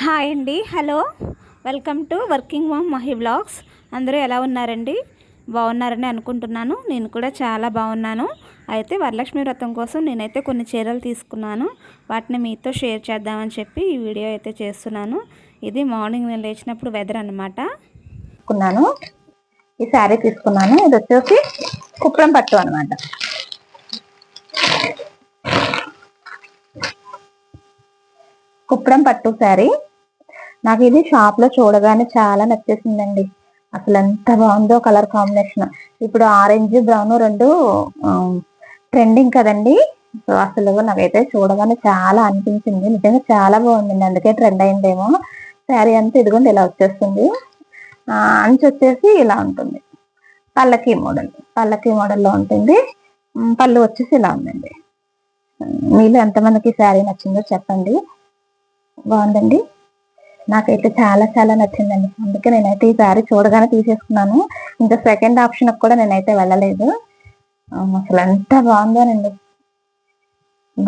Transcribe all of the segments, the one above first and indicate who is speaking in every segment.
Speaker 1: Hi అండి, hello, welcome to working mom Mahi vlogs. అందరూ ఎలా ఉన్నారండి? బాగున్నారని అనుకుంటున్నాను. నేను కూడా చాలా బాగున్నాను. అయితే వరలక్ష్మి వ్రతం కోసం నేనైతే కొన్ని చీరలు తీసుకున్నాను. వాటిని మీతో షేర్ చేద్దామని చెప్పి ఈ వీడియో అయితే చేస్తున్నాను. ఇది మార్నింగ్ నేను లేచినప్పుడు వెదర్ అనమాట.
Speaker 2: ఈ శారీ తీసుకున్నాను. ఇది వచ్చేసి కుప్రం పట్టు అనమాట. కుప్రం పట్టు శారీ నాకు ఇది షాప్ లో చూడగానే చాలా నచ్చేసిందండి. అసలు ఎంత బాగుందో కలర్ కాంబినేషన్. ఇప్పుడు ఆరెంజ్ బ్రౌన్ రెండు ట్రెండింగ్ కదండి. సో అసలు నాకైతే చూడగానే చాలా అనిపించింది. నిజంగా చాలా బాగుందండి, అందుకే ట్రెండ్ అయిందేమో. శారీ అంతా ఇదిగోండి ఇలా వచ్చేస్తుంది. అంచు వచ్చేసి ఇలా ఉంటుంది. పల్లకి మోడల్లో ఉంటుంది. పళ్ళు వచ్చేసి ఇలా ఉందండి. మీలో ఎంతమందికి శారీ నచ్చిందో చెప్పండి. బాగుందండి, నాకైతే చాలా చాలా నచ్చిందండి. అందుకే నేనైతే ఈ శారీ చూడగానే తీసేసుకున్నాను. ఇంకా సెకండ్ ఆప్షన్ కూడా నేనైతే వెళ్ళలేదు. అసలు ఎంత బాగుందోనండి.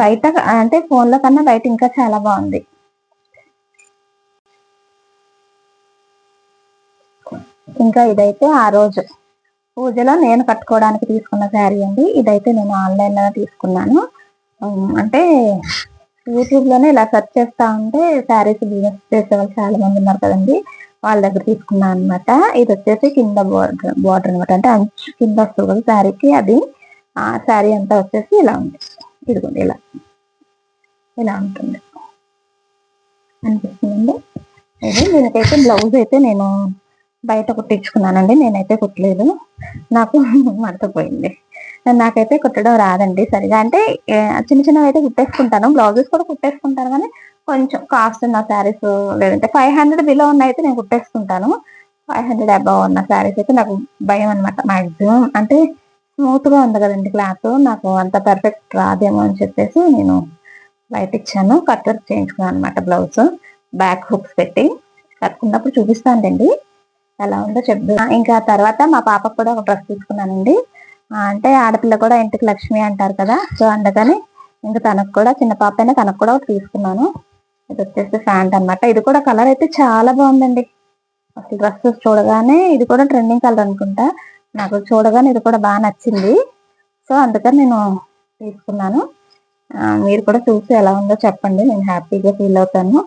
Speaker 2: బయట అంటే ఫోన్లో కన్నా బయట ఇంకా చాలా బాగుంది. ఇంకా ఇదైతే ఆ రోజు పూజలో నేను కట్టుకోవడానికి తీసుకున్న శారీ అండి. ఇదైతే నేను ఆన్లైన్లో తీసుకున్నాను. అంటే యూట్యూబ్ లోనే ఇలా సెర్చ్ చేస్తా ఉంటే శారీస్ బిజినెస్ చేసే వాళ్ళు చాలా మంది ఉన్నారు కదండి, వాళ్ళ దగ్గర తీసుకున్నాను అనమాట. ఇది వచ్చేసి కింద బార్డర్ అనమాట. అంటే అంచు కింద వస్తుంది కదా శారీకి, అది ఆ శారీ అంతా వచ్చేసి ఇలా ఉంది. ఇదిగోండి ఇలా ఇలా ఉంటుంది అనిపిస్తుందండి. ఇది దీనికైతే బ్లౌజ్ అయితే నేను బయట కుట్టించుకున్నానండి. నేనైతే కుట్టలేదు, నాకు మడతపోయింది. నాకైతే కుట్టడం రాదండి సరిగా. అంటే చిన్న చిన్నవి అయితే కుట్టేసుకుంటాను, బ్లౌజెస్ కూడా కుట్టేసుకుంటాను, కానీ కొంచెం కాస్ట్ ఉన్న శారీస్ లేదంటే 500 బిలో ఉన్న అయితే నేను కుట్టేసుకుంటాను. 500 అబవ్ ఉన్న శారీస్ అయితే నాకు భయం అనమాట. మాక్సిమం అంటే స్మూత్ గా ఉంది కదండి క్లాత్, నాకు అంత పర్ఫెక్ట్ రాదేమో అని చెప్పేసి నేను బయట ఇచ్చాను. కట్ వర్క్ చేయించుకున్నాను అనమాట. బ్లౌజ్ బ్యాక్ హుక్స్ పెట్టి కట్టుకున్నప్పుడు చూపిస్తానండి ఎలా ఉందో చెప్తా. ఇంకా తర్వాత మా పాపకు కూడా ఒక డ్రెస్ తీసుకున్నానండి. అంటే ఆడపిల్ల కూడా ఇంటికి లక్ష్మి అంటారు కదా, సో అందుకని ఇంకా తనకు కూడా, చిన్న పాప అయినా తనకు కూడా ఒకటి తీసుకున్నాను. ఇది వచ్చేసి ప్యాంట్ అనమాట. ఇది కూడా కలర్ అయితే చాలా బాగుందండి. అసలు డ్రెస్సెస్ చూడగానే ఇది కూడా ట్రెండింగ్ కలర్ అనుకుంటా. నాకు చూడగానే ఇది కూడా బాగా నచ్చింది. సో అందుకని నేను తీసుకున్నాను. మీరు కూడా చూసి ఎలా ఉందో చెప్పండి, నేను హ్యాపీగా ఫీల్ అవుతాను.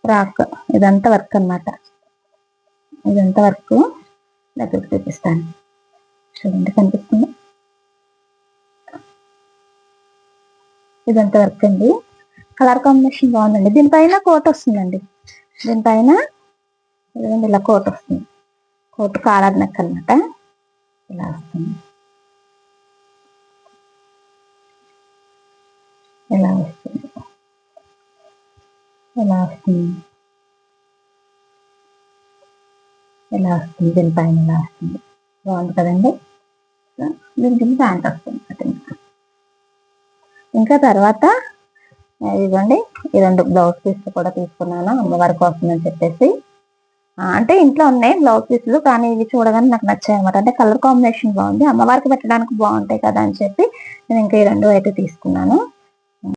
Speaker 2: ఫ్రాక్ ఇదంతా వర్క్ అనమాట. ఇదంతా వర్క్ దగ్గర చూపిస్తాను, చూడండి కనిపిస్తుంది. ఇదంతా వర్క్ అండి. కలర్ కాంబినేషన్ బాగుందండి. దీనిపైన కోట్ వస్తుందండి. దీనిపైన ఇలా కోట్ వస్తుంది. కోట్ కాలర్ నెక్ అనమాట. ఇలా వస్తుంది, ఇలా వస్తుంది, ఇలా వస్తుంది, ఇలా వస్తుంది. దీనిపైన ఇలా వస్తుంది. బాగుంది కదండి. దీనికి ప్యాంట్ వస్తుంది. ఇంకా తర్వాత ఇదిగోండి ఈ రెండు బ్లౌజ్ పీస్ కూడా తీసుకున్నాను అమ్మవారి కోసం అని చెప్పేసి. అంటే ఇంట్లో ఉన్నాయి బ్లౌజ్ పీసులు, కానీ ఇవి చూడగానే నాకు నచ్చాయి అనమాట. అంటే కలర్ కాంబినేషన్ బాగుంది, అమ్మవారికి పెట్టడానికి బాగుంటాయి కదా అని చెప్పి నేను ఇంకా ఈ రెండు అయితే తీసుకున్నాను.